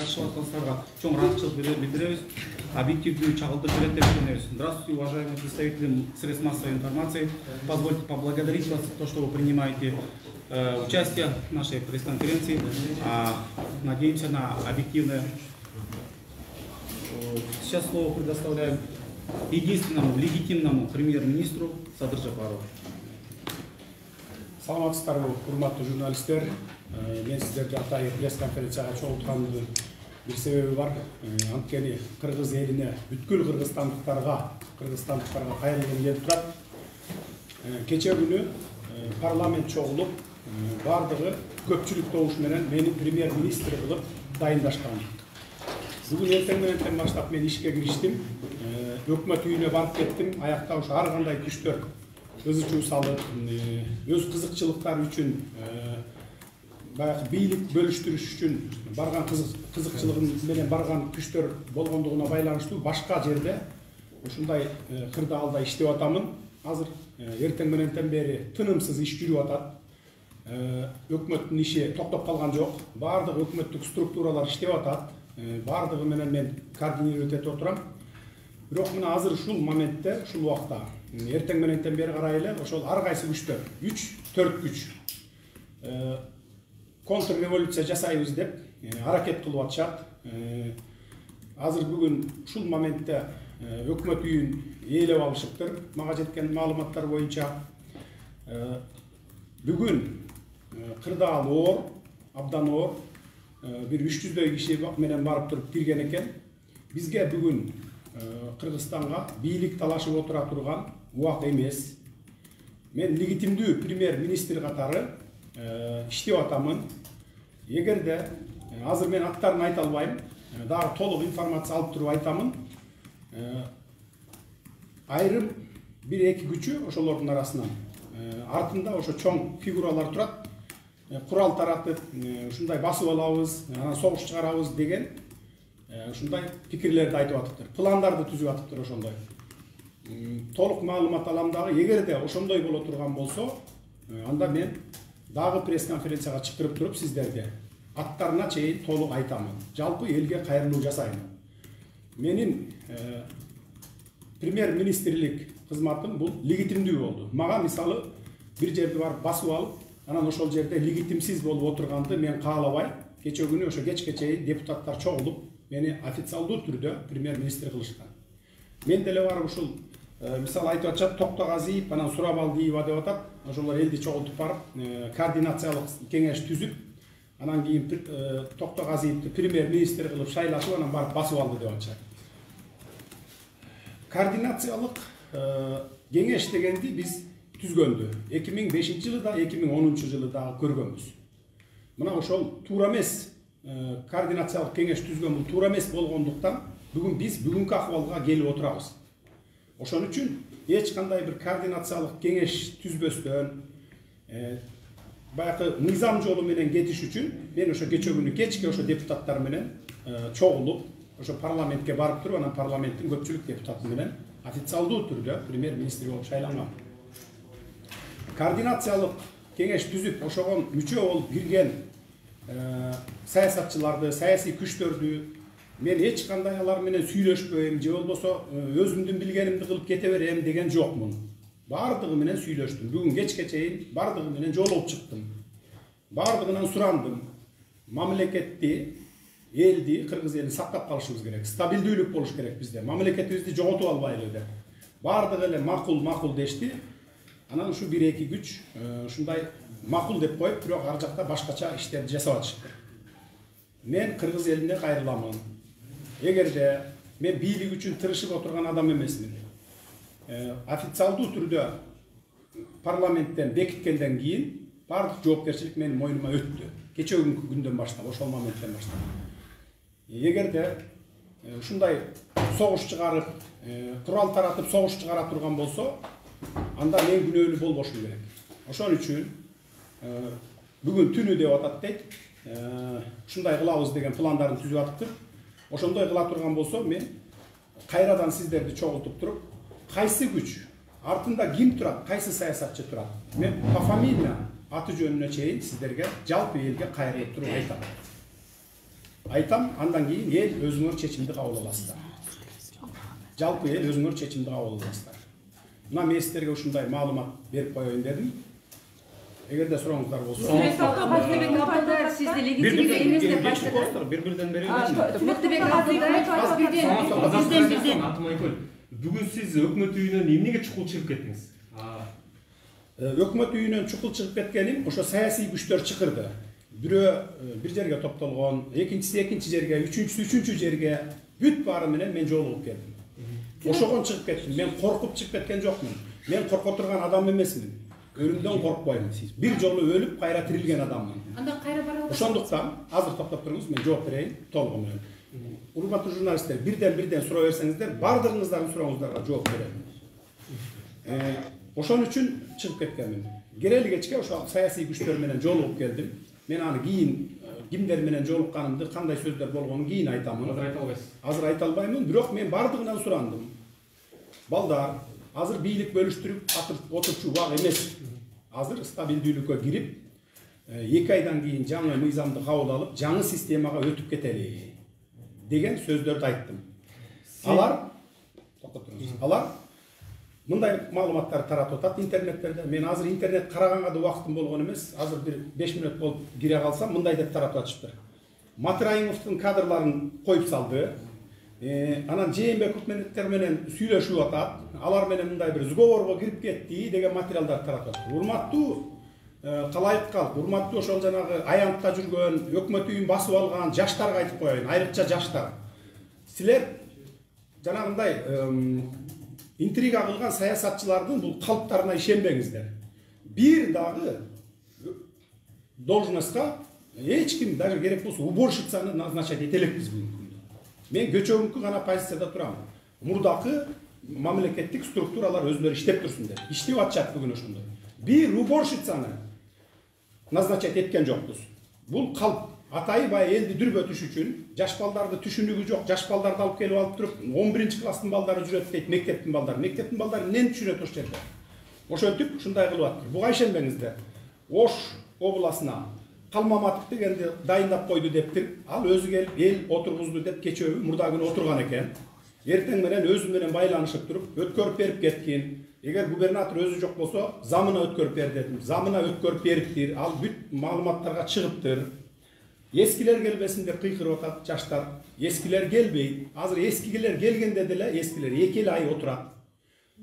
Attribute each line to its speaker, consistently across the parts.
Speaker 1: Каршыласаңыздарга чоң ыраазычылык билдиребиз. Объективдүү чагылдырып берет деп düşünөбүз. Здравствуйте, уважаемые представители средств массовой информации. Позвольте поблагодарить вас за то, что вы принимаете участие в нашей пресс-конференции. Надеемся на объективное. Сейчас слово предоставляем единственному легитимному премьер-министру Садыр Жапарову.
Speaker 2: Саламатсыздарбы, урматтуу журналисттер. Мен сиздерди атайын пресс-конференцияга чогултканымдын бир себеби бар. Анткени кыргыз элине, бүткүл кыргызстандыктарга кайрылгым келип турат. Кече күнү парламент чогулуп, бардыгы көпчүлүк добуш менен мени премьер-министр кылып дайындашкан. Бүгүн эртең менен баштап мен ишке кириштим. Өкмөт үйүнө барып кеттим. Аякта ушу ар кандай күчтөр өз үчүн салып, өз кызыкчылыктары үчүн баягы бийлик бөлүштүрүш үчүн барган кызыкчылыгым менен барган күчтөр болгондугуна байланыштуу башка жерде ушундай кырдаалда иштеп атамын. Азыр эртең менен бери тынымсыз иш жүрүп атат. Өкмөттүн иши токтоп калган жок. Бардык өкмөттүк структуралар иштеп атат. Бардыгы менен мен координировать этип отурам. Бирок мына азыр ушул моментте, ушул убакта эртең менен бери карай эле ошол ар кайсы күчтөр 3-4 күч контрреволюция жасайбыз деп аракет кылып атышат. Азыр бүгүн ушул моментте өкмөт үйүн ээлеп алышыптыр. Мага жеткен маалыматтар боюнча бүгүн кырдаал оор, абдан оор, бир 300дөй киши менен барып туруп кирген экен. Бизге бүгүн Кыргызстанга бийлик талашып отура турган убак эмес. Мен легитимдүү премьер-министр катары иштеп атамын. Эгерде азыр мен аттарын айта албайм, дагы толук информация алып туруп айтамын. Айрым 1-2 күчү ошолордун арасынан артында ошо чоң фигуралар турат. Курал таратып, ушундай басып алабыз, анан согуш чыгарабыз деген ушундай пикирлерди айтып атыптыр. Пландарды түзүп атыптыр ошондой. Толук маалымат алам дагы, эгерде ошондой боло турган болсо, анда мен дагы пресс-конференцияга чакырып туруп сиздерге аттарына чейин толук айтамын. Жалпы элге кайрылуу жасайм. Менин премьер-министрлик кызматым бул легитимдүү болду. Мага мисалы бир жерди барып басып алып, анан ошол жерде легитимсиз болуп отурганды мен каалабайм. Кече күнү ошо кечке чейин депутаттар чогулуп мени официалдуу түрдө премьер-министр кылышкан. Мен деле барып ушул мисалы айтып атышат, Токтогазиев, анан Сурабалдиева деп атат. Ошолор элди чогултуп барып, координациялык кеңеш түзүп, анан кийин Токтогазиевди премьер-министр кылып шайлашып, анан барып басып алды деп атышат. Координациялык кеңеш дегенди биз түзгөндү 2005-жылы 2010 жылы да көргөнбүз. Мына ошол туура эмес координациялык кеңеш түзгөн бул туура эмес болгондуктан бүгүн биз бүгүнкү акыбалга келип отурабыз. Ошон үчүн эч кандай бир координациялык кеңеш түзбөстөн баягы мыйзам жолу менен кетиш үчүн мен ошо кече күнү кечке ошо депутаттар менен чогулуп, ошо парламентке барып туруп, анан парламенттин көпчүлүк депутаты менен официалдуу түрдө премьер-министр болуп шайланган. Координациялык кеңеш түзүп, ошого мүчө болуп кирген саясатчыларды, саясий күчтөрдү мен эч кандай алар менен сүйлөшпөйм, же болбосо өзүмдүн билгенимди кылып кете берем деген жокмун. Бардыгы менен сүйлөштүм. Бүгүн кечке чейин бардыгы менен жолугуп чыктым. Бардыгынан сурандым. Мамлекетти, элди, кыргыз элин сактап калышыбыз керек. Стабилдүүлүк болуш керек бизде. Мамлекетибизди жоготуп албайлы деп. Бардыгы эле макул дешти. Анан ушу 1-2 күч ушундай макул деп коюп, бирок ар жакта башкача иштерди жасап атышты. Мен кыргыз элине кайрыламын. Эгерде мен бийлик үчүн тырышып отурган адам эмесмин. Официалдуу түрдө парламенттен бекиткенден кийин бардык жоопкерчилик менин мойнума өттү. Кече күндөн баштап, ошол моменттен баштап. Эгерде ушундай согуш чыгарып, курал таратып согуш чыгара турган болсо, анда мен күнөөлүү болбошум керек. Ошон үчүн бүгүн түнү деп атат дейт. Ушундай кылабыз деген пландарын түзүп атыптыр. Ошондой кыла турган болсо, мен кайрадан сиздерди чогултуп туруп, кайсы күч артында ким турат, кайсы саясатчы турат, мен пофамилия аты жөнүнө чейин сиздерге жалпы элге кайрылып туруп айтам. айтам, андан кийин эл өзүңөр чечимди кабыл аласыздар. Жалпы эл өзүңөр чечимди кабыл аласыздар. Мына мен сиздерге ушундай маалымат берип коеюн дедим. Эгерде сурооңуздар болсо.
Speaker 3: Сиз легитимдүү эмес деп
Speaker 1: айтасыздар. Бир-бирден беребиз.
Speaker 4: Атымайкөл, бүгүн сиз өкмөт үйүнөн эмнеге чукул чыгып кеттиңиз?
Speaker 2: Өкмөт үйүнөн чукул чыгып кеткеним ошо саясий күчтөр чакырды. Бирөө бир жерге топтолгон, экинчиси экинчи жерге, үчүнчүсү жерге бүт баары менен мен жолугуп келдим. Ошогон чыгып кеттим. Мен коркуп чыгып кеткен жокмун. Мен корко турган адам эмесмин. Өлүмдөн коркпойм. Бир жолу өлүп кайра тирилген адаммын.
Speaker 3: Андан кайра бара аласыз?
Speaker 2: Ошондуктан азыр токтоп туруңуз, мен жооп берейин толугу менен. Урматтуу журналисттер, бирден суроо берсеңиздер, бардыгыңыздардын сурооңуздарга жооп берем. Ошон үчүн чыгып кеткенмин. Керели кечке ошо саясий күчтөр менен жолугуп келдим. Мен аны кийин кимдер менен жолукканымды, кандай сөздөр болгонун кийин айтамын.
Speaker 4: Азыр айта албайсыз.
Speaker 2: Азыр айта албаймын, бирок мен бардыгынан сурандым. Балдар, азыр бийлик бөлүштүрүп отурчу убак эмес. Азыр стабилдүүлүккө кирип, 2 айдан кийин жаңы мыйзамды кабыл алып, жаңы системага өтүп кетели деген сөздөрдү айттым. Алар мындай маалыматтар таратып атат интернеттерде. Мен азыр интернет караганга да убактым болгон эмес. Азыр бир 5 минут болуп кире калсам, мындай деп таратып атышыптыр. Матраимовдун кадрларын коюп салды. Анан ЖМБ өкмөттөр менен сүйлөшүп атат. Алар менен мындай бир сговорго кирип кетти деген материалдар таратып атат. Урматтуу калайык калп, урматтуу ошол жанагы аянтта жүргөн, өкмөт үйүн басып алган жаштарга айтып коеюн, айрыкча жаштар. Силер жанагындай интрига кылган саясатчылардын бул калптарына ишенбеңиздер. Бир дагы должностька эч ким даже керек болсо уборщицаны назначать эте элекпиз бүгүнкү күндө. Мен көчөгүнкү гана позицияда турам. Мурдакы мамлекеттик структуралар өзүлөрү иштеп турсун деп. Иштеп атышат бүгүн ошондой. Бир уборщицаны назначать эткен жокпуз. Бул калп атайбай элди дүрбөтүш үчүн жаш балдарды түшүнүгү жок, жаш балдарды алып келип алып туруп 11-класстын балдары жүрөт дейт, мектептин балдары. Мектептин балдары эмнени түшүнөт ошол жерде? Ошентип ушундай кылып атты. Буга ишенбеңиздер. Ош областына Калмаматов дегенди дайындап койду дептир. Ал өзү келип эл отургузду деп кечөө мурда күнү отурган экен. Эртең менен өзү менен байланышып туруп өткөрүп берип кеткен. Эгер губернатор өзү жок болсо, замына өткөрүп бер дедим. Замына өткөрүп бериптир. Ал бүт маалыматтарга чыгыптыр. Ескилер келбесин деп кыйкырып атат жаштар. Ескилер келбейт. Азыр ескилер келгенде деле ескилер 2 ай отурат.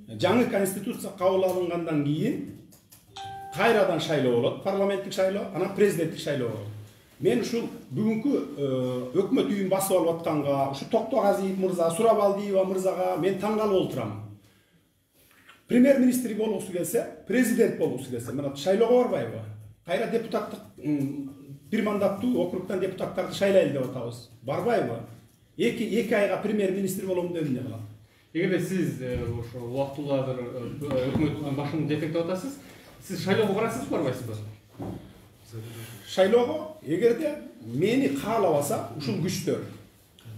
Speaker 2: Жаңы конституция кабыл алынгандан кийин кайрадан шайлоо болот, парламенттик шайлоо, анан президенттик шайлоо болот. Мен ушул бүгүнкү өкмөт үйүн басып алып атканга, ушу Токтогазиев мырза, Сурабалдиева мырзага мен таң калып отурам. Премьер-министр болгусу келсе, президент болгусу келсе, мына шайлоого барбайбы? Кайра депутаттык бир мандаттуу округтан депутаттарды шайлайлы деп атабыз. Барбайбы? 2 айга премьер-министр болом деп эмне кылат?
Speaker 4: Эгерде сиз ошо убактылууладыр өкмөттүн башын жетектеп атасыз, сиз шайлоого барасызбы, барбайсызбы?
Speaker 2: Шайлоого эгерде мени каалабаса, ушул күчтөр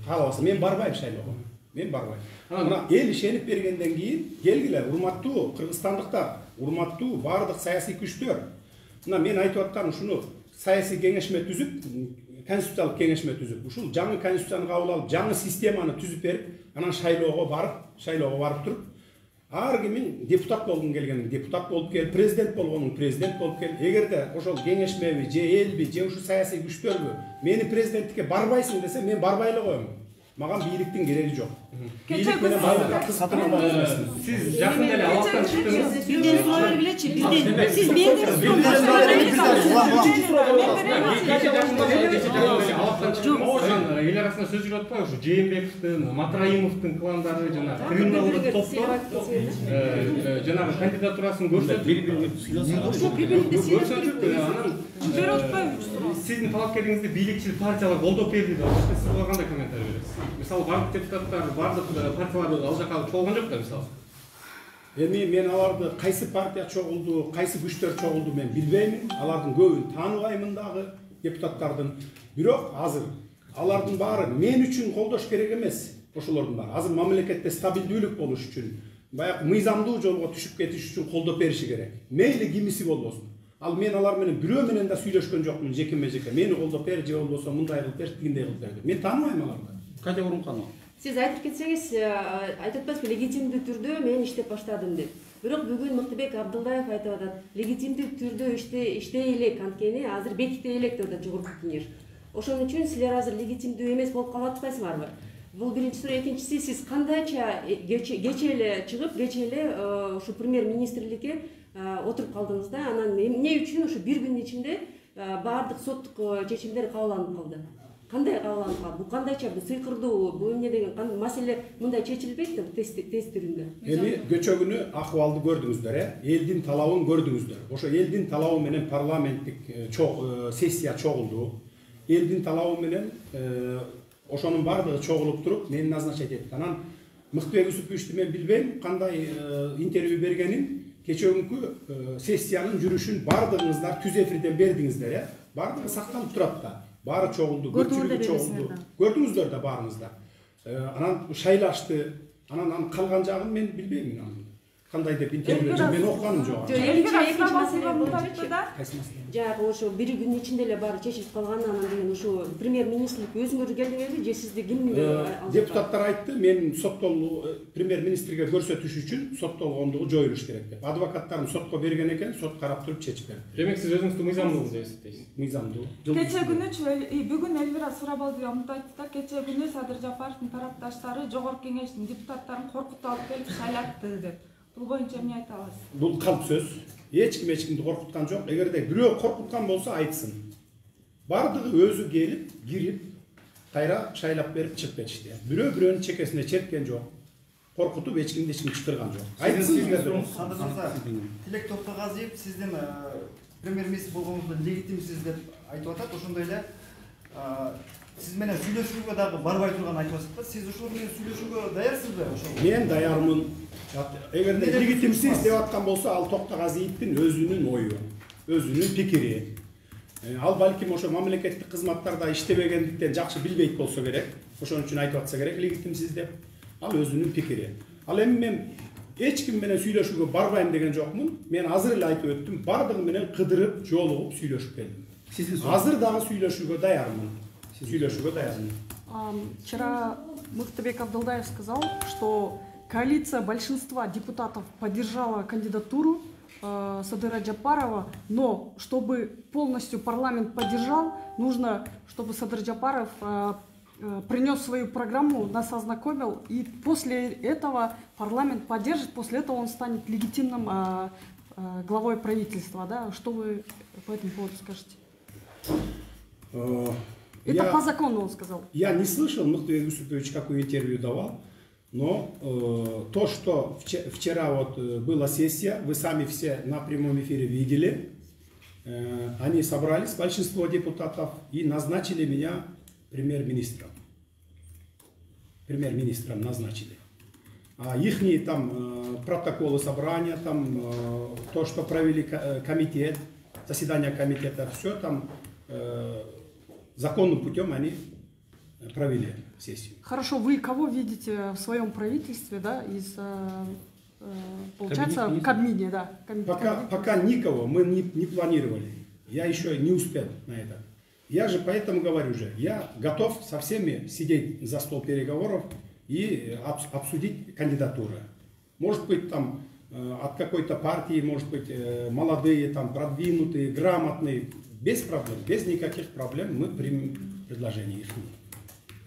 Speaker 2: каалабаса, мен барбайм шайлоого. Мен барбайм. Мына эл ишенип бергенден кийин келгиле, урматтуу кыргызстандыктар, урматтуу бардык саясий күчтөр. Мына мен айтып аткан ушуну саясий кеңешме түзүп, конституциялык кеңешме түзүп, ушул жаңы конституцияны кабыл алып, жаңы системаны түзүп берип, анан шайлоого барып туруп, ар кимин депутат болгун келгенин депутат болуп кел, президент болгонун президент болуп кел. Эгерде ошол кеңешмеби, же элби, же ушу саясий күчтөрбү мени президенттикке барбайсың десе, мен барбай эле коем. Маған бийликтин кереги жок. Бийлик менен байлыкты сатып албай эмесмин.
Speaker 4: Сиз жакында эле алактан чыктыңыз.
Speaker 3: Бирден суроо билечи, бирден. Сиз менден
Speaker 4: эл арасында сөз жүрүп атпайбы? Ушу Жээнбековдун, Матраимовдун кландары жана криминалдык топтор жанагы кандидатурасын көрсөтүп, сиздин талапкериңизди бийликчил партиялар колдоп берди деп атат. Сиз буга кандай комментарий бересиз? Мисалы бардык депутаттар, бардык партиялар ал жака чогулган жок да мисалы.
Speaker 2: Эми мен аларды кайсы партия чогулду, кайсы күчтөр чогулду мен билбеймин. Алардын көбүн тааныбаймын дагы депутаттардын. Бирок азыр алардын баары мен үчүн колдош керек эмес. Ошолордун баары азыр мамлекетте стабилдүүлүк болуш үчүн, баягы мыйзамдуу жолго түшүп кетиш үчүн колдоп бериши керек. Мейли кимиси болбосун. Ал мен алар менен бирөө менен да сүйлөшкөн жокмун жекеме жеке. Мени колдоп бер же болбосо мындай кылып бер, тигиндей кылып бер деп. Мен тааныбайм аларды.
Speaker 1: Катя Урунханова.
Speaker 3: Сиз айтып кетсеңиз, айтып атпайсызбы, легитимдүү түрдө мен иштеп баштадым деп. Бирок бүгүн Мыктыбек Абдылдаев айтып атат, легитимдүү түрдө иштей элек, анткени азыр беките элек деп атат Жогорку Кеңеш. Ошон үчүн силер азыр легитимдүү эмес болуп калып атпайсыңарбы? Бул биринчи суроо. Экинчиси, сиз кандайча кече эле чыгып, кече эле ушу премьер-министрликке отуруп калдыңыз да, анан эмне үчүн ушу бир күндүн ичинде баардык соттук чечимдер кабыл алынып калды? Кандай кабыл алынып калды? Бул кандайча сыйкырдуу, бул эмне деген маселе мындай чечилбейт да тест түрүндө?
Speaker 2: Эми көчөгүнү акыбалды көрдүңүздөр, элдин талабын көрдүңүздөр. Ошо элдин талабы менен парламенттик сессия чогулду. Элдин талабы менен ошонун баардыгы чогулуп туруп мени назначать этти. Анан Мыктыбек Юсуповичти мен билбейм, кандай интервью бергенин. Кечөгүнкү сессиянын жүрүшүн баардыгыңыздар түз эфирден бердиңиздер, баардыгы сакталып турат да. Баары чогулду, көпчүлүгү чогулду. Көрдүңүздөр да баарыңыздар. Анан шайлашты. Анан калган жагын мен билбейм. Кандай деп интервью мен окуганым жок.
Speaker 3: Жак ошо бир күндүн ичинде эле баары чечилип калган, анан деген ошо премьер-министрлик өзүңөр келдиңерби же сизди ким?
Speaker 2: Депутаттар айтты, мен премьер-министрге көрсөтүш үчүн соттолгондугу жоюлуш керек деп. Адвокаттарым сотко берген экен, сот карап туруп чечип берди.
Speaker 4: Демек сиз өзүңүздү мыйзамдуу деп эсептейсиз?
Speaker 2: Мыйзамдуу.
Speaker 5: Кече күнү бүгүн Элвира Сурабалдиева мындай айтты да, кече күнү Садыр Жапаровдун тарапташтары Жогорку Кеңештин депутаттарын коркутуп алып келип шайлатты деп. Бул боюнча эмне айта аласыз?
Speaker 2: Бул калп сөз. Эч кимди коркуткан жок. Эгерде бирөө коркуткан болсо айтсын. Бардыгы өзү келип, кирип, кайра шайлап берип чыгып кетишти. Бирөө бирөөнүн чекесине черткен жок. Коркутуп эч кимди чыктырган жок. Айтсын.
Speaker 6: Тилек Токтогазиев сиздин премьер-министр болгонуңузду легитимсиз деп айтып атат. Ошондой эле сиз менен сүйлөшүүгө дагы барбай турганын айтып атасызбы? Сиз ошол менен сүйлөшүүгө даярсызбы ошол?
Speaker 2: Мен даярмын. Эгерде легитимсиз деп аткан болсо, ал Токтогазиевдин өзүнүн ою, өзүнүн пикири. Ал балким ошо мамлекеттик кызматтарда иштебегендиктен жакшы билбейт болсо керек. Ошон үчүн айтып атса керек легитимсиз деп. Ал өзүнүн пикири. Ал эми мен эч ким менен сүйлөшүүгө барбайм деген жокмун. Мен азыр эле айтып өттүм, бардыгы менен кыдырып, жолугуп сүйлөшүп келдим. Азыр дагы сүйлөшүүгө даярмын. Сүйлөшүүгө даярмын.
Speaker 7: Вчера Мыктыбек Абдылдаев сказал, что коалиция большинства депутатов поддержала кандидатуру Садыра Джапарова, но чтобы полностью парламент поддержал, нужно, чтобы Садыр Джапаров принес свою программу, нас ознакомил, и после этого парламент поддержит, после этого он станет легитимным главой правительства. Да? Что вы по этому поводу скажете? Это по закону он сказал.
Speaker 2: Я не слышал, Мыктыбек Юсупович какое интервью давал. Но то, что вчера вот была сессия, вы сами все на прямом эфире видели, они собрались, большинство депутатов, и назначили меня премьер-министром. Премьер-министром назначили. А ихние там протоколы собрания, там то, что провели комитет, заседание комитета, все там законным путем они провели сессию.
Speaker 7: Хорошо, вы кого видите в своем правительстве, да, из, получается, в Кабмине, да?
Speaker 2: Пока никого мы не планировали. Я еще не успел на это. Я же поэтому говорю же, я готов со всеми сидеть за стол переговоров и обсудить кандидатуры. Может быть, там от какой-то партии, может быть, молодые, там, продвинутые, грамотные, без проблем, без никаких проблем мы примем предложение их.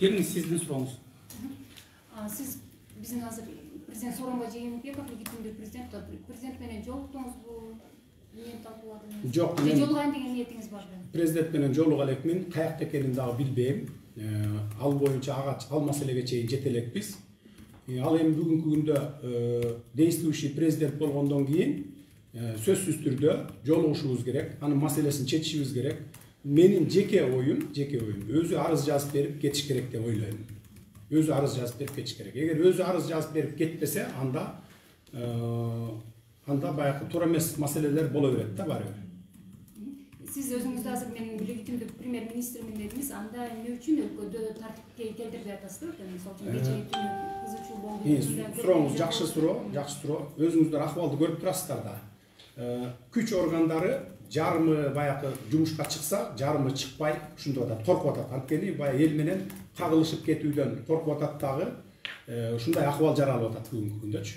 Speaker 1: Келиңиз, сиздин сурооңуз.
Speaker 8: Сиз биздин азыр президент Сооронбай Жээнбеков легитимдүү президент менен жолуктуңузбу? Эмне талкууладыңыз?
Speaker 2: Жок,
Speaker 8: мен жолугайын деген ниетиңиз барбы?
Speaker 2: Президент менен жолуга элекмин, каякта экенин дагы билбейм. Ал боюнча ал маселеге чейин жете элекпиз. Ал эми бүгүнкү күндө действующий президент болгондон кийин сөзсүз түрдө жолугушубуз керек, анын маселесин чечишибиз керек. Менин жеке оюм, өзү арыз жазып берип кетиш керек деп ойлойм. Өзү арыз жазып берип кетиш керек. Эгер өзү арыз жазып берип кетпесе, анда баягы туура эмес маселелер боло берет да баары бир.
Speaker 8: Сиз өзүңүздү азыр мен легитимдүү премьер-министрмин дедиңиз, анда эмне үчүн өлкөдө тартипке келтирди атасызбы? Мисалы үчүн кечээ түнү кызычуу болду.
Speaker 2: Сурооңуз жакшы суроо. Өзүңүздөр акыбалды көрүп турасыздар да. Күч органдары жарымы баягы жумушка чыкса, жарымы чыкпай ушундай атат, коркуп атат. Анткени баягы эл менен кагылышып кетүүдөн коркуп атат дагы. Ушундай акыбал жаралып атат бүгүнкү күндөчү.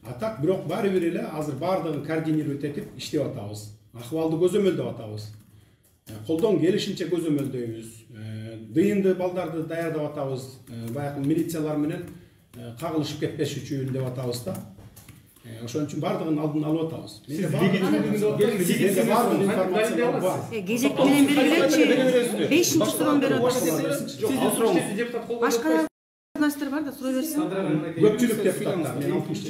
Speaker 2: А так бирок баары бир эле азыр баардыгын координировать этип иштеп атабыз. Акыбалды көзөмөлдөп атабыз. Колдон келишинче көзөмөлдөйбүз. Дыйынды балдарды даярдап атабыз. Баягы милициялар менен кагылышып кетпеш үчүн деп атабыз да. Ошон үчүн баардыгын алдын алып атабыз.
Speaker 9: Кезек менен белгилечи. 5-суроону берип атабыз. Башка журналисттер бар да, суроо берсин.
Speaker 2: Көпчүлүк депутаттар мен алтымыш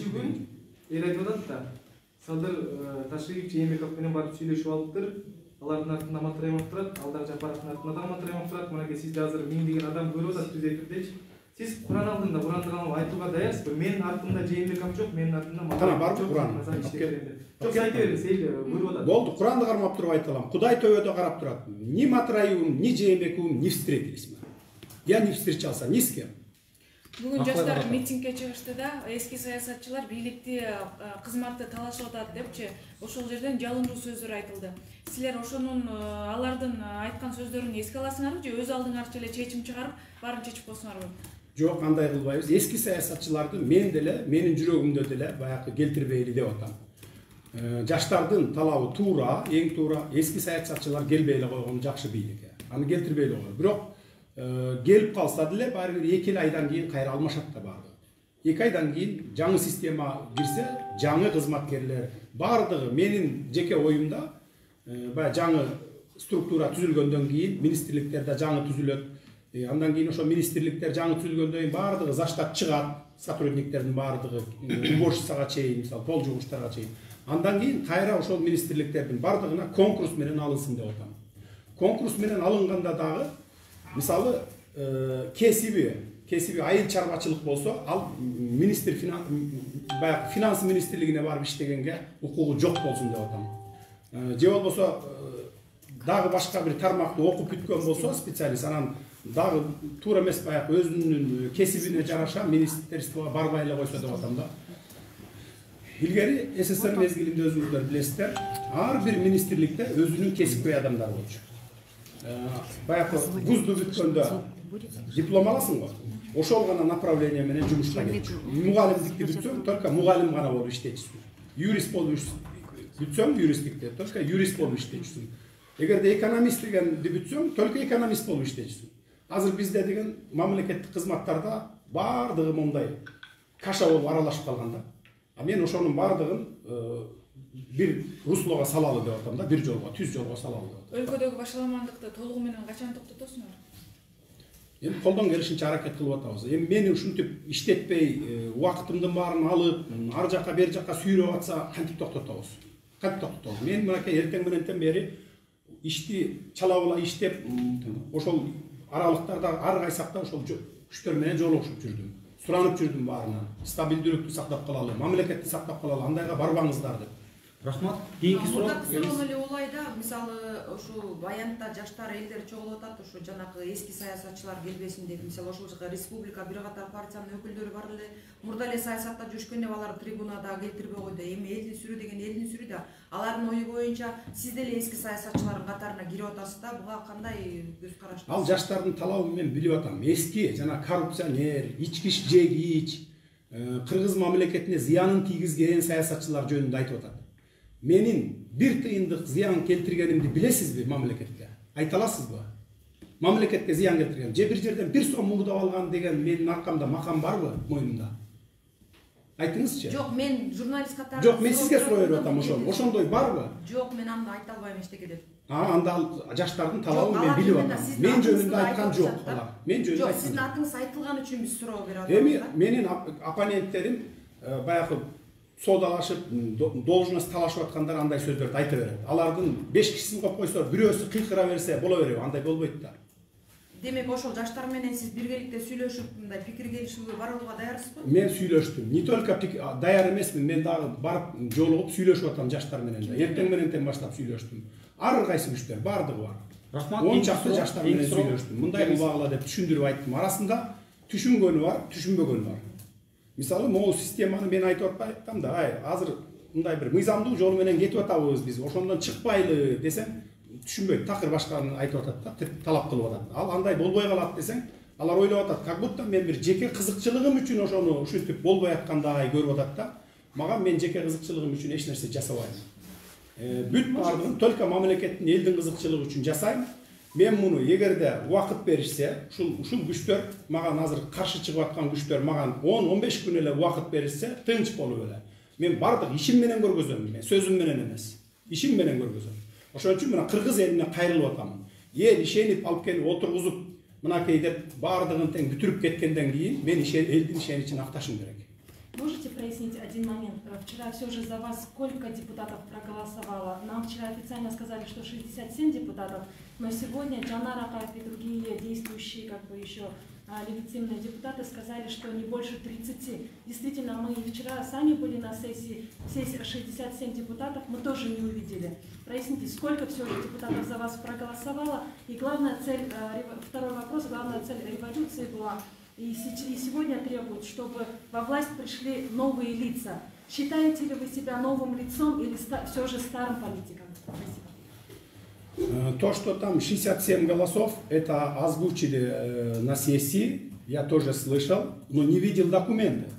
Speaker 10: эл айтып атат да. Садыр Ташиев Жээнбеков менен барып сүйлөшүп алыптыр. Алардын артында Матраимов турат, Алдар Жапаровдун артында да Матраимов турат. Мынакей сизди азыр мен деген адам көрүп атат биз эфирдечи. Сиз Куран алдында Курандыган айтууга даярсызбы? Менин артымда Жээнбеков жок, менин артымда Матраимов.
Speaker 2: Барбы Куран?
Speaker 10: Жок, сиз айта бериңиз, эл көрүп атат.
Speaker 2: Болду, Куранды кармап туруп айта алам. Кудай төбөдө карап турат. Ни Матраевым, ни Жээнбековым не встретились. Я не встречался ни с кем.
Speaker 5: Бүгүн жаштар митингге чыгышты да, эски саясатчылар бийликти кызматты талашып атат депчи, ошол жерден жалындуу сөздөр айтылды. Силер ошонун алардын айткан сөздөрүн эске аласыңарбы же өз алдыңарча эле чечим чыгарып, баарын чечип койсуңарбы?
Speaker 2: Жок, андай кылбайбыз. Эски саясатчыларды мен деле, менин жүрөгүмдө деле баягы келтирбейли деп атам. Жаштардын талабы туура, эң туура. Эски саясатчылар келбей эле койгон жакшы бийликке. Аны келтирбей эле койгон. Бирок келип калса деле баары бир 2 айдан кийин кайра алмашат да баардыгы. 2 айдан кийин жаңы система кирсе, жаңы кызматкерлер баардыгы менин жеке оюмда баягы жаңы структура түзүлгөндөн кийин министрликтерде жаңы түзүлөт. Андан кийин ошо министрликтер жаңы түзүлгөндөн кийин баардыгы заштат чыгат, сотрудниктердин баардыгы уборщицага чейин, мисалы пол жугуштарга чейин. Андан кийин кайра ошол министрликтердин баардыгына конкурс менен алынсын деп атам. Конкурс менен алынганда дагы мисалы кесиби айыл чарбачылык болсо, ал министр финанс министрлигине барып иштегенге укугу жок болсун деп атам. Же болбосо дагы башка бир тармакты окуп бүткөн болсо специалист, анан дагы туура эмес баягы өзүнүн кесибине жараша министрликке барбай эле койсо деп атам да. Илгери СССР мезгилинде өзүңүздөр билесиздер, ар бир министрликте өзүнүн кесипкөй адамдары болчу. Баягы вузду бүткөндө диплом аласың го. Ошол гана направление менен жумушка кетчү. Мугалимдикти бүтсөң, только мугалим гана болуп иштейсиң. Юрист болуп бүтсөң, юристтикте только юрист болуп иштейсиң. Эгерде экономист дегенди бүтсөң, только экономист болуп иштейсиң. Азыр бизде деген мамлекеттик кызматтарда баардыгы мындай каша болуп аралашып калган да. А мен ошонун баардыгын бир руслого салалы деп атам да, бир жолго, түз жолго салалы деп атам.
Speaker 5: Өлкөдөгү башаламандыкты толугу менен качан токтотосуңар?
Speaker 2: Эми колдон келишинче аракет кылып атабыз. Эми мени ушинтип иштетпей, убактымдын баарын алып, ар жака бер жака сүйрөп атса, кантип токтотобуз? Кантип токтотобуз? Мен мынакей эртең менен бери ишти чалабыла иштеп, ошол аралыктарда ар кайсакта ошол күчтөр менен жолугушуп жүрдүм. Суранып жүрдүм баарынан. Стабилдүүлүктү сактап калалы, мамлекетти сактап калалы, андайга барбаңыздар деп.
Speaker 1: Рахмат. Кийинки суроо.
Speaker 9: Суроо эле улайда, мисалы ошо баянтта жаштар элдер чогулуп атат, ошо жанагы эски саясатчылар келбесин деп, мисалы ошол жака республика бир катар партиянын өкүлдөрү бар эле. Мурда эле саясатта жүрүшкөндө алар трибунада келтирбей койду. Эми элдин сүрү деген элдин сүрү да. Алардын ою боюнча сиз деле эски саясатчылардын катарына кирип атасыз да. Буга кандай көз караш?
Speaker 2: Ал жаштардын талабын мен билип атам. Эски жана коррупционер, ички иш жегич, кыргыз мамлекетине зыянын тийгизген саясатчылар жөнүндө айтып атат. Менин бир тыйындык зыян келтиргенимди билесизби мамлекетке? Айта аласызбы? Мамлекетке зыян келтирген. Же бир жерден бир сом мурдап алган деген менин аркамда макам барбы мойнумда? Айтыңызчы.
Speaker 9: Жок, мен журналист катары.
Speaker 2: Жок, мен сизге суроо берип атам ошол. Ошондой барбы?
Speaker 9: Жок, мен аны айта албайм эчтеке деп.
Speaker 2: Анда жаштардын талабын мен билип атам. Мен жөнүндө айткан жок алар. Мен жөнүндө
Speaker 9: айткан. Жок, сиздин атыңыз айтылган үчүн биз суроо берип атабыз.
Speaker 2: Эми менин оппоненттерим баягы содалашып, должность талашып аткандар андай сөздөрдү айта берет. Алардын 5 кишисин коюп койсо, бирөөсү кыйкыра берсе боло береби? Андай болбойт да.
Speaker 9: Демек ошол жаштар менен сиз биргеликте сүйлөшүп, мындай пикир келишүүгө барууга даярсызбы?
Speaker 2: Мен сүйлөштүм. Не только даяр эмесмин, мен дагы барып жолугуп сүйлөшүп атам жаштар менен да. Эртең менен баштап сүйлөштүм. Ар кайсы күчтөр бардыгы бар.
Speaker 1: Рахмат.
Speaker 2: 10 чакты жаштар менен сүйлөштүм. Мындай кылбагыла деп түшүндүрүп айттым. Арасында түшүнгөнү бар, түшүнбөгөнү бар. Мисалы, могу системаны мен айтып атпайм да, азыр мындай бир мыйзамдуу жол менен кетип атабыз биз, ошондон чыкпайлы десең, түшүнбөйт, такыр башканы айтып атат да, талап кылып атат. Ал андай болбой калат десең, алар ойлоп атат, как будто мен бир жеке кызыкчылыгым үчүн ошону ушинтип болбой аткандай көрүп атат да. Мага мен жеке кызыкчылыгым үчүн эч нерсе жасабайм. Бүт бардыгын только мамлекеттин, элдин кызыкчылыгы үчүн жасайм. Мен муну эгерде убакыт беришсе, ушул күчтөр маган азыр каршы чыгып аткан күчтөр маган 10-15 күн эле убакыт беришсе, тынч болуп эле. Мен бардык ишим менен көргөзөм, мен сөзүм менен эмес. Ишим менен көргөзөм. Ошон үчүн мына кыргыз элине кайрылып атам. Эл ишенип алып келип отургузуп, мынакей деп бардыгын тең бүтүрүп кеткенден кийин мен элдин ишеничин акташым керек.
Speaker 11: Можете прояснить один момент? Вчера все же за вас сколько депутатов проголосовало? Нам вчера официально сказали, что 67 депутатов, но сегодня Джанар Акаев и другие действующие еще легитимные депутаты сказали, что не больше 30. Действительно, мы вчера сами были на сессии, все 67 депутатов мы тоже не увидели. Проясните, сколько все же депутатов за вас проголосовало? И главная цель, второй вопрос, главная цель революции была, и сегодня требуют, чтобы во власть пришли новые лица. Считаете ли вы себя новым лицом или все же старым политиком? Спасибо.
Speaker 2: То, что там 67 голосов, это озвучили на сессии, я тоже слышал, но не видел документы.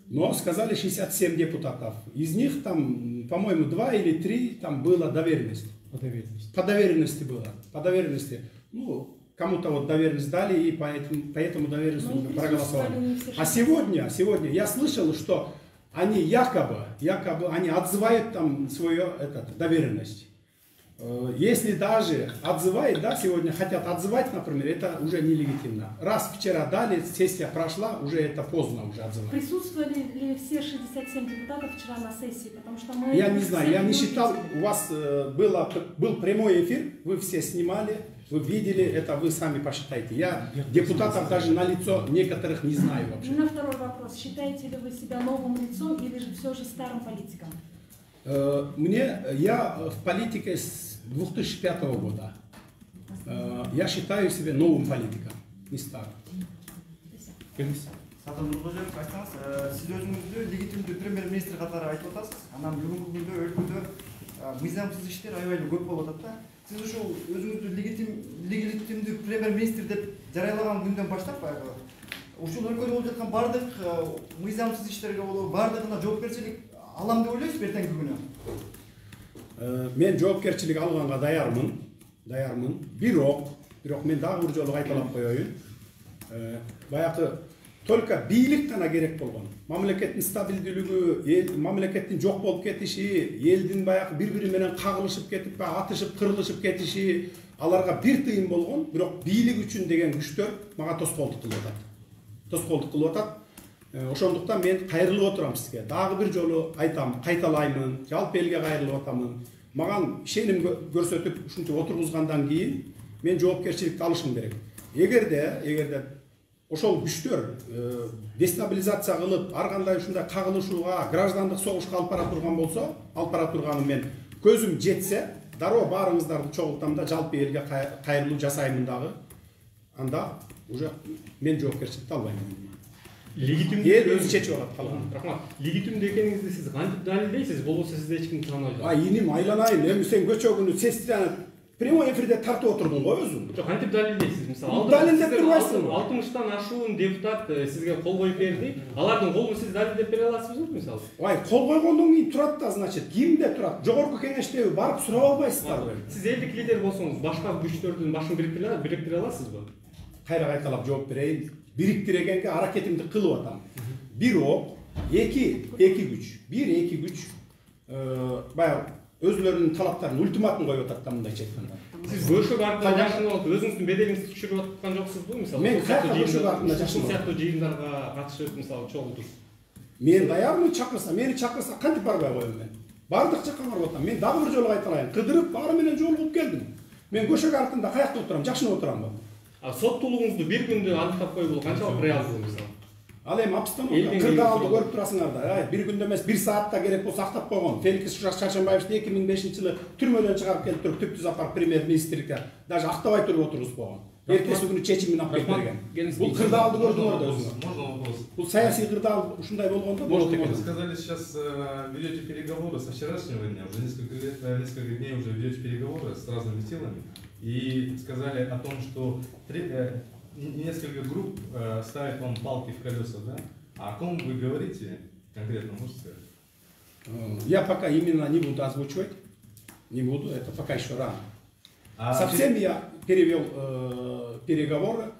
Speaker 2: Но сказали 67 депутатов. Из них там, по-моему, 2 или 3 там была доверенность. По доверенности было. По доверенности. Ну, кому-то вот доверенность дали, и поэтому доверенность проголосовали. А сегодня я слышал, что они якобы они отзывают там свою доверенность. Если даже отзывают, да, сегодня хотят отзывать, например, это уже нелегитимно. Раз вчера дали, сессия прошла, уже это поздно уже отзывать.
Speaker 11: Присутствовали ли все 67 депутатов вчера на сессии? Потому что мы...
Speaker 2: Я не знаю, я не считал, у вас был прямой эфир, вы все снимали, вы видели, это вы сами посчитайте. Я депутатов даже на лицо некоторых не знаю вообще.
Speaker 11: На второй вопрос. Считаете ли вы себя новым лицом или же все же старым политиком?
Speaker 2: Я в политике с 2005 года. Я считаю себя новым политиком, не старым.
Speaker 6: Садыр Нуркожоев, айтсаңыз, сиз өзүңүздү легитимдүү премьер-министр катары айтып атасыз. Анан бүгүнкү күндө өлкөдө мыйзамсыз иштер аябай көп болуп атат да. Сиз ошол өзүңүздү легитимдүү премьер-министр деп жарыялаган күндөн баштап баягы ушул өлкөдө болуп жаткан бардык мыйзамсыз иштерге болобу, бардыгына жоопкерчилик алам деп ойлойсуз эртеңки күнү?
Speaker 2: Мен жоопкерчилик алганга даярмын. Бирок мен дагы бир жолу кайталап коеюн. Баягы только бийлик гана керек болгон. Мамлекеттин стабилдүүлүгү, мамлекеттин жок болуп кетиши, элдин баягы бири-бири менен кагылышып кетип, атышып, кырылышып кетиши, аларга бир тыйын болгон, бирок бийлик үчүн деген күчтөр мага тоскоолдук кылып атат. Ошондуктан мен кайрылып отурам сизге. Дагы бир жолу айтам, кайталаймын, жалпы элге кайрылып атамын. Маган ишеним көрсөтүп, ушинтип отургузгандан кийин мен жоопкерчиликти алышым керек. Эгерде ошол күчтөр дестабилизация кылып, ар кандай ушундай кагылышууга, граждандык согушка алып бара турган болсо, алып бара турганын мен көзүм жетсе, дароо баарыңыздарды чогултам да жалпы элге кайрылуу жасаймын дагы. Анда уже мен жоопкерчиликти албайм.
Speaker 4: Легитимдүү
Speaker 2: өзү чечип алат калган.
Speaker 4: Рахмат. Легитимдүү экениңизди сиз кантип далилдейсиз? Болбосо сизди эч ким тааныбайт.
Speaker 2: Иним айланайын, эми сен көчө күнү сессияны прямой эфирде тартып отурдуң го өзүң.
Speaker 4: Жок, кантип далилдейсиз? Мисалы,
Speaker 2: далилдеп турбайсың.
Speaker 4: 60тан ашуун депутат сизге кол коюп берди. Алардын колун сиз далилдеп бере аласызбы, мисалы?
Speaker 2: Кол койгондон кийин турат да, значит, кимде турат? Жогорку кеңештеби барып сурап албайсыздарбы?
Speaker 4: Сиз элдик лидер болсоңуз, башка күчтөрдүн башын бириктире аласызбы?
Speaker 2: Кайра кайталап жооп берейин. Бириктиргенге аракетимди кылып атам. Бирок эки күч баягы өзлөрүнүн талаптарын ультиматум коюп атат да, мындайча айтканда.
Speaker 4: Сиз көшөк артында жашынып алып, өзүңүздүн беделиңизди түшүрүп аткан жоксузбу, мисалы?
Speaker 2: Мен кайра көшөк артында жашынып
Speaker 4: сыяктуу жыйындарга катышып, мисалы, чогултуп.
Speaker 2: Мен даярмын, мени чакырса кантип барбай коем мен? Бардык жакка барып атам. Мен дагы бир жолу кайталайын. Кыдырып баары менен жолугуп келдим. Мен көшөк артында каякта отурам, жашынып отурамбы?
Speaker 4: Соттуулугуңузду бир күндө аныктап коюу канчалык реалдуу, мисалы?
Speaker 2: Ал эми обстановка кырдаалды көрүп турасыңар да. Бир күндө эмес, 1 саатта керек болсо актап койгон. Феликс Шаршембаевди 2005-жылы түрмөдөн чыгарып келип туруп түптүз апарып премьер-министрликке даже актабай туруп отургузуп койгон. эртеси күнү чечимин алып кетип берген. Бул кырдаалды көрдүңөр да өзүңөр.
Speaker 10: Можно вопрос?
Speaker 2: Бул саясий кырдаал ушундай болгондо болот экен.
Speaker 10: Вы сказали, сейчас ведете переговоры со вчерашнего дня, уже несколько дней уже ведете переговоры с разными силами, и сказали о том, что несколько групп ставят вам палки в колеса, да? А о ком вы говорите конкретно, можете сказать?
Speaker 2: Я пока именно не буду озвучивать, не буду, это пока еще рано. Совсем я перевел переговоры.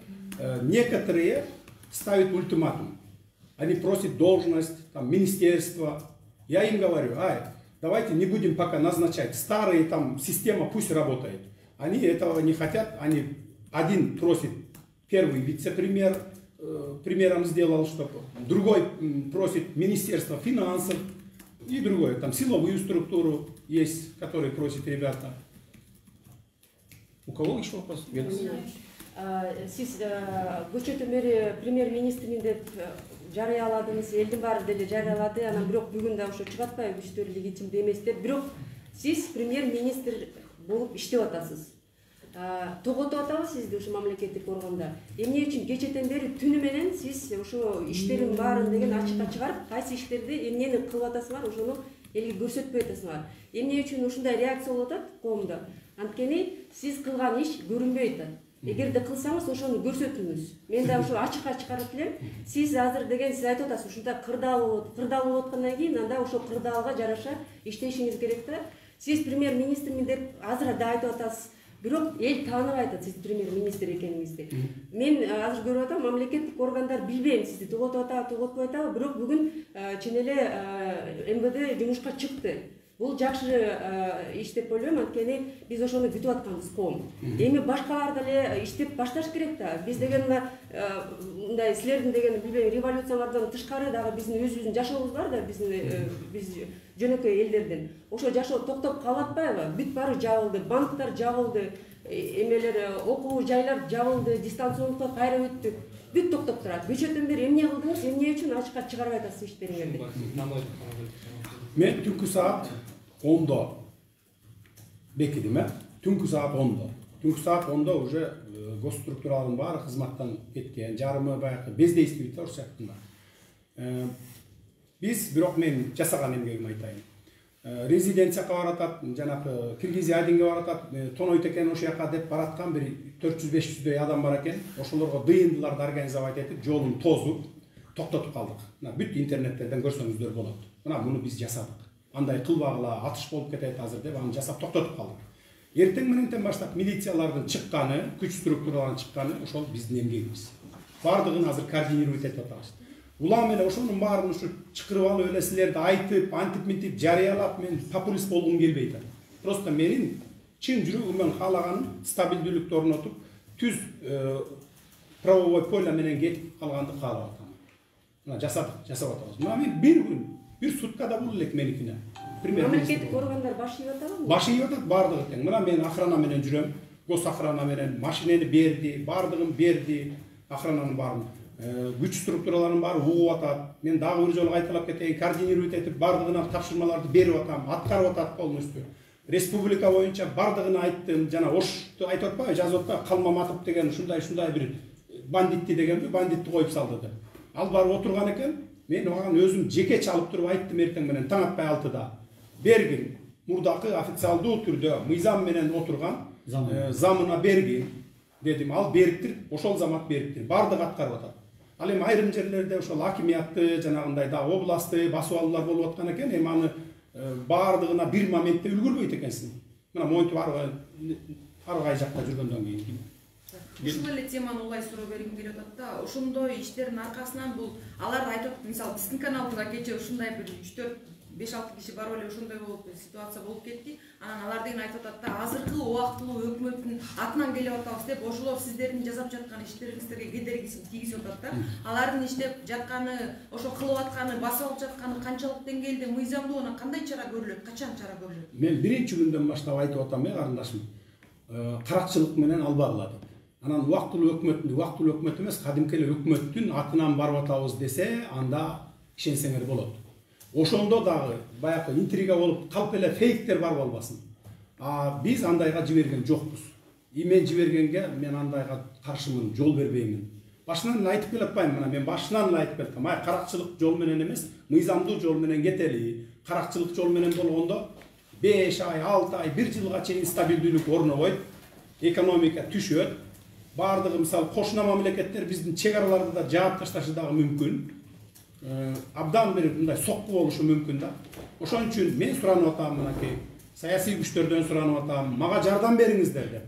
Speaker 2: Некоторые ставят ультиматум. Они просят должность, там, министерство. Я им говорю, давайте не будем пока назначать. Старая там система пусть работает. Они этого не хотят. Они один просит первый вице-премьер, премьером сделал, чтобы другой просит Министерство финансов и другой, там силовую структуру есть, которые просят ребята. У кого еще вопрос?
Speaker 3: Сиз көчөтөн бери премьер-министрин деп жарыяладыңыз, элдин баары деле жарыялады, анан бирок бүгүн да ошо чыгып атпайбы күчтөр легитимдүү эмес деп. Бирок сиз премьер-министр болуп иштеп атасыз. Тоготуп атабы сизди ушул мамлекеттик органда. Эмне үчүн кечетен бери түнү менен сиз ошо иштерин баарын деген ачыкка чыгарып, кайсы иштерди эмнени кылып атасыңар, ошону элге көрсөтпөй атасыңар. Эмне үчүн ушундай реакция болуп атат коомдо? Анткени сиз кылган иш көрүнбөй атат. Эгерде кылсаңыз ошону көрсөтүңүз. Мен да ошо ачыкка чыгарып элем. Сиз азыр деген сиз айтып атасыз, ушунда кырдаал болуп аткандан кийин анда ошо кырдаалга жараша иштешиңиз керек да. Сиз премьер-министрмин деп азыр да айтып атасыз. Бирок эл тааныбай атат сиз премьер-министр экениңизди. Мен азыр көрүп атам, мамлекеттик органдар билбейм сизди тоготуп атабы, тоготпой атабы, бирок бүгүн чын эле МВД жумушка чыкты. Бул жакшы иш деп ойлойм, анткени биз ошону күтүп атканбыз коом. Эми башкалар деле иштеп башташ керек да. Биз деген мындай силердин деген билбейм революциялардан тышкары дагы биздин өзүбүздүн жашообуз бар да, биз жөнөкөй элдердин. Ошо жашоо токтоп калып атпайбы? Бүт баары жабылды, банктар жабылды, эмелер окуу жайлар жабылды, дистанциондукка кайра өттү. Бүт токтоп турат. Көчөтөн бери эмне кылдыңыз, эмне үчүн ачыкка чыгарбай атасыз иштериңерди?
Speaker 2: Мен түнкү саат 10'da бекидим, түнкү саат 10'da. Түнкү саат 10'da уже госструктуралардын баары кызматтан кеткен, жарымы баягы бездействуйт ошол сыяктуу. Биз бирок мен жасаган эмгегимди айтайын. Резиденцияга баратат, жанагы Киргизия адинге баратат, тонойт экен ошол жака деп бараткан бир 400-500 адам бар экен. Ошолорго дыйындыларды организовать этип, жолун тозуп, токтотуп калдык. Бүт интернеттерден көрсөңүздөр болот. Мына муну биз жасадык. Андай кылбагыла атыш болуп кетет азыр деп аны жасап токтотуп калдык. Эртең мененден баштап милициялардын чыкканы, күч структураларынын чыкканы ошол биздин эмгегибиз. Бардыгын азыр координировать этип атабыз. Улам эле ошонун баарын ушу чакырып алып эле силерди айтып, антип жарыялап мен популист болгум келбейт. Просто менин чын жүрөгүмөн каалаганым стабилдүүлүктү орнотуп, түз правовой поле менен кетип калганды каалап атам. Мына жасап атабыз. Мына мен бир күн, бир суткада бул элек меникине.
Speaker 3: Мамлекеттик органдар баш ийип атабы?
Speaker 2: Баш ийип атат бардыгы тең. Мына мен охрана менен жүрөм. Гос охрана менен машинени берди, бардыгын берди, охрананын баарын. Күч структураларынын баары угуп атат. Мен дагы бир жолу кайталап кетейин, координировать этип бардыгына тапшырмаларды берип атам, аткарып атат полностью. Республика боюнча бардыгын айттым, жана Ошту айтып атпайбы, жазып атпайбы, Калмаматов деген ушундай бир бандитти дегенби, бандитти коюп салды деп. Ал барып отурган экен, мен ага өзүм жеке чалып туруп айттым эртең менен таң атпай 6'da. Бергин, мурдакы официалдуу түрдө мыйзам менен отурган замына бергин дедим. Ал бериптир, ошол замат бериптир. Бардык аткарып атат. Ал эми айрым жерлерде ошол акимиятты, жанагындай да областты басып алуулар болуп аткан экен, эми аны бардыгына бир моментте үлгүрбөйт экенсиң. Мына монтип аргай жакта жүргөндөн кийин.
Speaker 9: Ушул эле теманы улай суроо бергим келип атат да, ошондой иштердин аркасынан бул алар айтып, мисалы биздин каналыбызга кечээ ушундай бир 3-4-5-6 киши барып эле ошондой болуп ситуация болуп кетти. Анан алар деген айтып атат да, азыркы убактылуу өкмөттүн атынан келип атабыз деп, ошолор сиздердин жасап жаткан иштериңиздерге кедерги тийгизип атат да. Алардын иштеп жатканы, ошо кылып атканы, басып алып жатканы канчалык деңгээлде мыйзамдуу, анан кандай чара көрүлөт, качан чара көрүлөт?
Speaker 2: Мен биринчи күндөн баштап айтып атам, карындашым. Каракчылык менен албагыла деп. Анан убактылуу өкмөт эмес, кадимки эле өкмөттүн атынан барып атабыз десе, анда ишенсеңер болот. Ошондо дагы баягы интрига болуп калып эле фейктер бар болбасын. Биз андайга жиберген жокпуз. имен жибергенге мен андайга каршымын, жол бербеймин. Башынан эле айтып келатпайм, мына мен башынан эле айтып келатам. Каракчылык жол менен эмес, мыйзамдуу жол менен кетели. Каракчылык жол менен болгондо 5 ай, 6 ай, 1 жылга чейин стабилдүүлүк орнобойт, экономика түшөт. Бардыгы мисалы кошуна мамлекеттер биздин чек араларды да жаап ташташы дагы мүмкүн. Абдан бир мындай сокку болушу мүмкүн да. Ошон үчүн мен суранып атам, мынакей саясий күчтөрдөн суранып атам, мага жардам бериңиздер деп.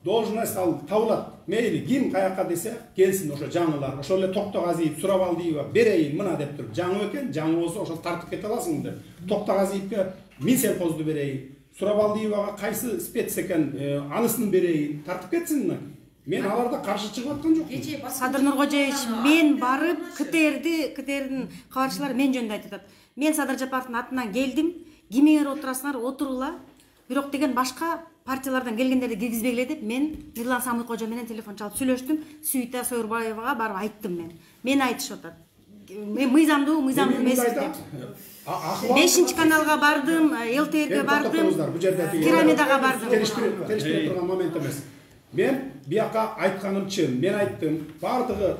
Speaker 2: Должность ал табылат. Мейли ким каяка десе келсин ошо жаңылар. Ошол эле Токтогазиев Сурабалдиева берейин мына деп туруп, жаңы экен, жаңы болсо ошол тартып кете аласың деп. Токтогазиевке Минсельхозду берейин. Сурабалдиевага кайсы спец экен, анысын берейин, тартып кетсин мына. Мен аларда каршы чыгып аткан жокмун.
Speaker 12: Садыр Нуркожоевич, мен барып КТРдин кабарчылары мен жөнүндө айтып атат. Мен Садыр Жапаровдун атынан келдим, кимиңер отурасыңар, отурула. Бирок деген башка партиялардан келгендерди киргизбегиле деп мен Мирлан Самый-Кожо менен телефон чалып сүйлөштүм. Сүйүта Сойурбаевага барып айттым мен. Мен айтышып атат. Мен мыйзамдуу эмес деп. 5 каналга бардым, ЛТРге бардым, пирамидага бардым.
Speaker 2: Телештире турган момент эмес. Мен бияка айтканым чын. Мен айттым, бардыгы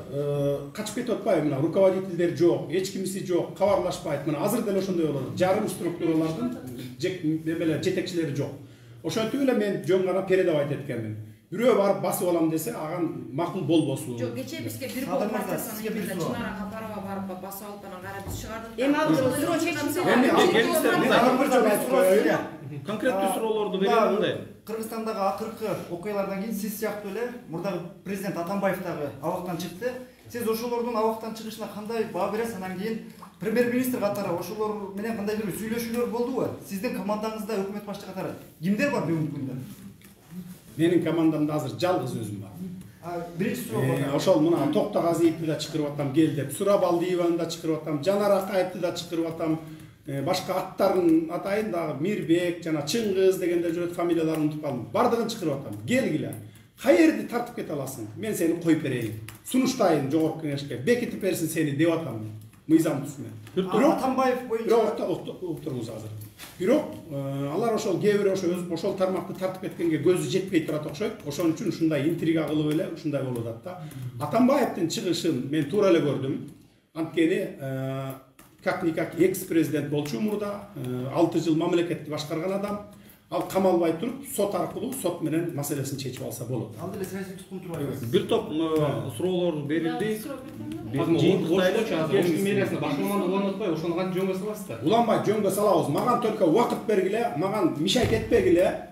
Speaker 2: качып кетип атпайбы, мына руководителдер жок, эч кимиси жок, кабарлашпайт. Мына азыр деле ошондой болот. Жарым структуралардын жетекчилери жок. Ошентип эле мен жөн гана передавать эткенмин. Бирөө барып басып алам десе, аган макул болбосу.
Speaker 9: Жок, кечээ бизге бир бул партиясынын эмесинде Чынара Капарова барып басып алып анан кара биз чыгардык.
Speaker 3: Эми ал суроо чечилсе,
Speaker 1: конкреттүү суроолорду берем мындай.
Speaker 6: Кыргызстандагы акыркы окуялардан кийин сиз сыяктуу эле мурдагы президент Атамбаев дагы абактан чыкты. Сиз ошолордун абактан чыгышына кандай баа бересиз? Анан кийин премьер-министр катары ошолор менен кандай бир сүйлөшүүлөр болдубу? Сиздин командаңызда өкмөт башчы катары кимдер бар бүгүнкү күндө?
Speaker 2: Менин командамда азыр жалгыз өзүм бар.
Speaker 6: Биринчи суроо.
Speaker 2: Ошол мына Токтогазиевди да чакырып атам кел деп, Сурабалдиеваны да чакырып атам, Жанар Акаевди да чакырып атам. Башка аттарын атайын дагы Мирбек, жана Чыңгыз дегендер жүрөт, фамилияларын унутуп калдым. Бардыгын чакырып атам. Келгиле. Каерди тартып кете аласың? Мен сени коюп берейин. Сунуштайын жогорку кеңешке. Бекитип берсин сени деп атам мен. Мыйзам түзмөн.
Speaker 6: Атамбаев боюнча
Speaker 2: уктуруңуз азыр. Бирок алар ошол кээ бир ошол тармакты тартып кеткенге көзү жетпей турат окшойт. Ошон үчүн ушундай интрига кылып эле ушундай болуп атат да. Атамбаевдин чыгышын мен туура эле көрдүм. Анткени как-никак экс-президент болчу мурда, 6 жыл мамлекетти башкарган адам. Ал камалбай туруп, сот аркылуу сот менен маселесин чечип алса болот.
Speaker 6: Ал деле саясий туткун турбайбы?
Speaker 1: Бир топ суроолор берилди.
Speaker 4: Жыйынтыктайлычы азыр ош мэриясына башкарманы уланып атпайбы, ошону кантип жөнгө саласыздар?
Speaker 2: Уланбай жөнгө салабыз. Маган только убакыт бергиле, маган мишайт этпегиле.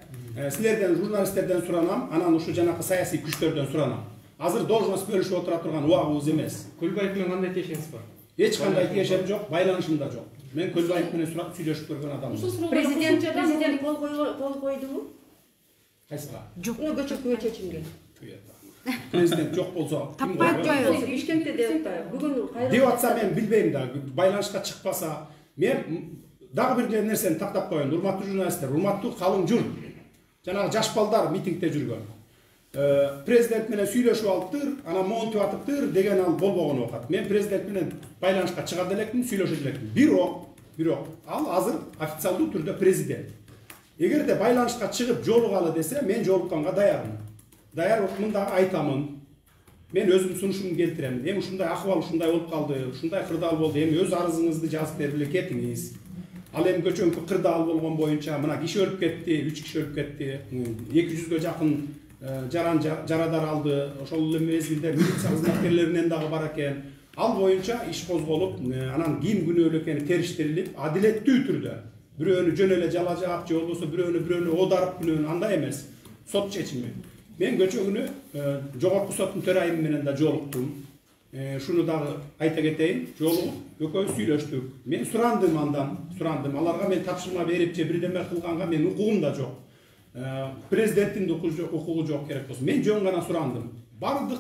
Speaker 2: Силерден, журналисттерден суранам, анан ушу жанакы саясий күчтөрдөн суранам. Азыр должность бөлүшүп отура турган убагыбыз эмес.
Speaker 4: Көлбаев менен кандай тиешеңиз бар?
Speaker 2: Эч кандай тиешем жок, байланышым да жок. Мен Көлбаев менен сүйлөшүп көргөн адаммын.
Speaker 3: Президент кол койдубу?
Speaker 2: Кайсыга?
Speaker 3: Жок. Көчөккө чечимге.
Speaker 2: Президент жок болсо ким
Speaker 3: койот? Бишкекте деп атпайбы. Бүгүн кайра
Speaker 2: деп атса мен билбейм да. Байланышка чыкпаса, мен дагы бир нерсени тактап коеюн. Урматтуу журналисттер, урматтуу калың журт. Жанагы жаш балдар митингде жүргөн. Президент менен сүйлөшүп алыптыр, анан монтуп атыптыр деген ал болбогон окат. Мен президент менен байланышка чыгат элекмин, сүйлөшөт элекмин. Бирок ал азыр официалдуу түрдө президент. Эгерде байланышка чыгып жолугалы десе, мен жолукканга даярмын. Даярмын да айтамын. Мен өзүм сунушумду келтирем. Эми ушундай акыбал ушундай болуп калды, ушундай кырдаал болду. Эми өз арызыңызды жазып берип эле кетиңиз. Ал эми көчөңкү кырдаал болгон боюнча мына киши өлүп кетти, 3 киши өлүп кетти, 200ге жакын жарадар алды. Ошол эле мезгилде милиция кызматкерлеринен дагы бар экен. Ал боюнча иш козголуп, анан ким күнөөлүү экени териштирилип, адилеттүү түрдө. Бирөөнү жөн эле жала жаап, же болбосо бирөөнү одарып күнөөнү андай эмес. Сот чечими. Мен көчө күнү жогорку соттун төрайымы менен да жолуктум. Шуну дагы айта кетейин, жолугуп экөөбүз сүйлөштүк. Мен сурандым андан, аларга мен тапшырма берип же бирдеме кылганга мен укугум да жок. Президенттин укугу жок керек болсо. Мен жөн гана сурандым. Бардык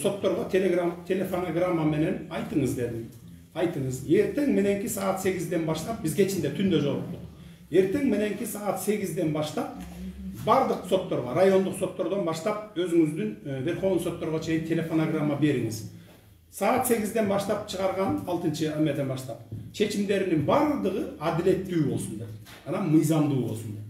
Speaker 2: сотторго телефонограмма менен айтыңыз дедим. Айтыңыз. Эртең мененки саат 8ден баштап биз кечинде түндө жолуктук. Эртең мененки саат 8ден баштап бардык сотторго, райондук соттордон баштап өзүңүздүн верховный сотторго чейин телефонограмма бериңиз. Саат 8ден баштап чыгарган 6-чы эмеден баштап чечимдеринин бардыгы адилеттүү болсун деп. Анан мыйзамдуу болсун деп.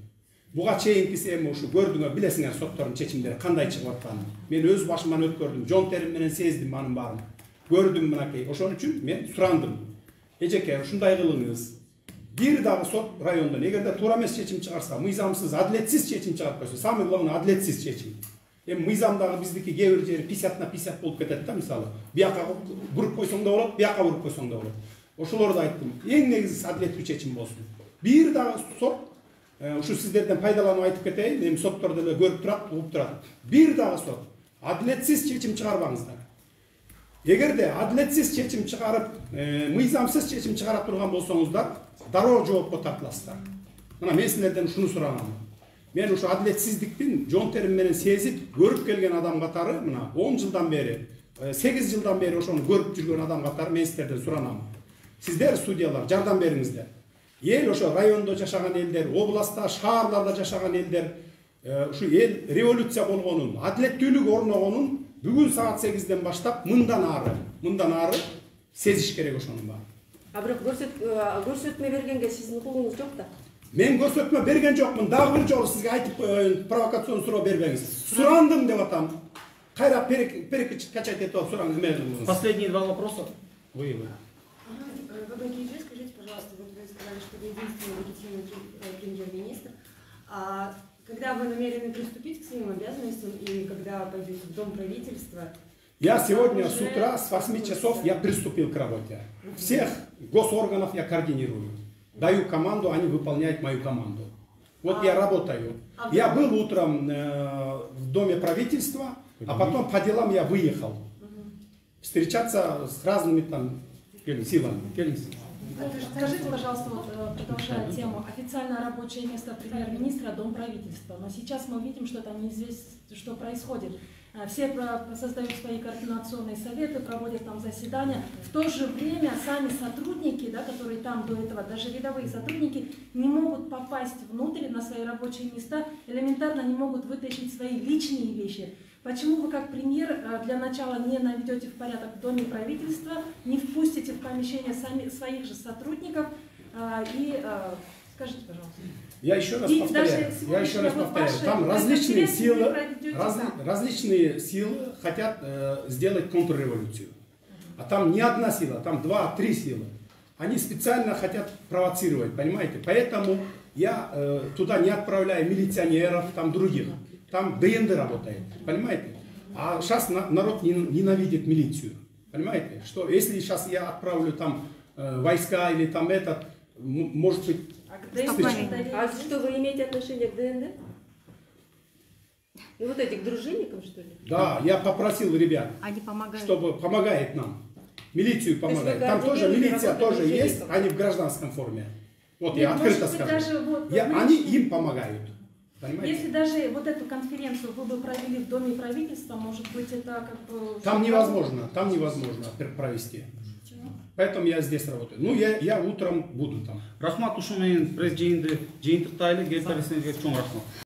Speaker 2: Буга чейинкиси эми ушу көрдүңөр, билесиңер соттордун чечимдери кандай чыгып атканын. Мен өз башыман өткөрдүм, жон терим менен сездим анын баарын. Көрдүм мынакей. Ошон үчүн мен сурандым. Эжеке, ушундай кылыңыз. Бир дагы сот райондон эгерде туура эмес чечим чыгарса, мыйзамсыз, адлетсиз чечим чыгарып койсо, самый главный адлетсиз чечим. Эми мыйзамдагы биздики кээ бир жери 50/50 болуп кетет да, мисалы. Бияка буруп койсоң да болот, бияка буруп койсоң да болот. Ошолорду айттым. Эң негизгиси адилеттүү чечим болсун. Бир дагы сот ушу сиздерден пайдаланып айтып кетейин, эми соттор деле көрүп турат, угуп турат. Бир дагы сот адилетсиз чечим чыгарбаңыздар. Эгерде адилетсиз чечим чыгарып, мыйзамсыз чечим чыгара турган болсоңуздар, дароо жоопко тартыласыздар. Мына мен силерден ушуну суранам. Мен ушу адилетсиздиктин жон терим менен сезип, көрүп келген адам катары, мына 10 жылдан бери, 8 жылдан бери ошону көрүп жүргөн адам катары мен силерден суранам. Сиздер судьялар жардам бериңиздер. Эл ошо райондо жашаган элдер, областта, шаарларда жашаган элдер, ушу эл революция болгонун, адилеттүүлүк орногонун бүгүн саат 8-ден баштап мындан ары сезиш керек ошонун баарын.
Speaker 3: А бирок көрсөтмө бергенге сиздин укугуңуз жок да.
Speaker 2: Мен көрсөтмө берген жокмун. Дагы бир жолу сизге айтып провокацион суроо бербеңиз. Сурандым деп атам. Кайра перекачать эту сурандым.
Speaker 1: Последние два вопроса. Вы.
Speaker 13: Скажите, пожалуйста, вот вы сказали, что вы единственный легитимный премьер-министр. Когда вы намерены приступить к своим обязанностям и когда пойдете в Дом правительства?
Speaker 2: Я сегодня с утра с 8 часов я приступил к работе. Всех госорганов я координирую. Даю команду, они выполняют мою команду. Вот я работаю. Я был утром в Доме правительства, а потом по делам я выехал. Встречаться с разными там силами.
Speaker 11: Скажите, пожалуйста, вот, продолжая тему, официальное рабочее место премьер-министра – Дом правительства. Но сейчас мы видим, что там неизвестно, что происходит. Все создают свои координационные советы, проводят там заседания. В то же время сами сотрудники, да, которые там до этого, даже рядовые сотрудники, не могут попасть внутрь на свои рабочие места, элементарно не могут вытащить свои личные вещи. Почему вы как премьер для начала не наведете в порядок в Доме правительства, не впустите в помещение своих же сотрудников и скажите, пожалуйста.
Speaker 2: Я еще раз повторяю, там различные силы хотят сделать контрреволюцию. А там не одна сила, там 2-3 силы. Они специально хотят провоцировать, понимаете? Поэтому я туда не отправляю милиционеров, там других. Там ДНД работает, понимаете? А сейчас народ ненавидит милицию, понимаете? Что если сейчас я отправлю там войска или там этот, может быть...
Speaker 3: А что, вы имеете отношение к ДНД? Ну вот этих дружинников, что ли?
Speaker 2: Да, я попросил ребят,
Speaker 12: они помогают.
Speaker 2: Чтобы помогает нам. Милицию помогает. Там тоже милиция тоже есть, они в гражданском форме. Вот я открыто скажу. Они им помогают. Понимаете?
Speaker 11: Если даже вот эту конференцию вы бы провели в Доме правительства, может быть, это как бы...
Speaker 2: Там невозможно провести. Поэтому я здесь работаю. Ну, я утром буду там.
Speaker 1: Рахмат ушумен пресс жыйынтыктайлы, келип берсеңизге чоң рахмат.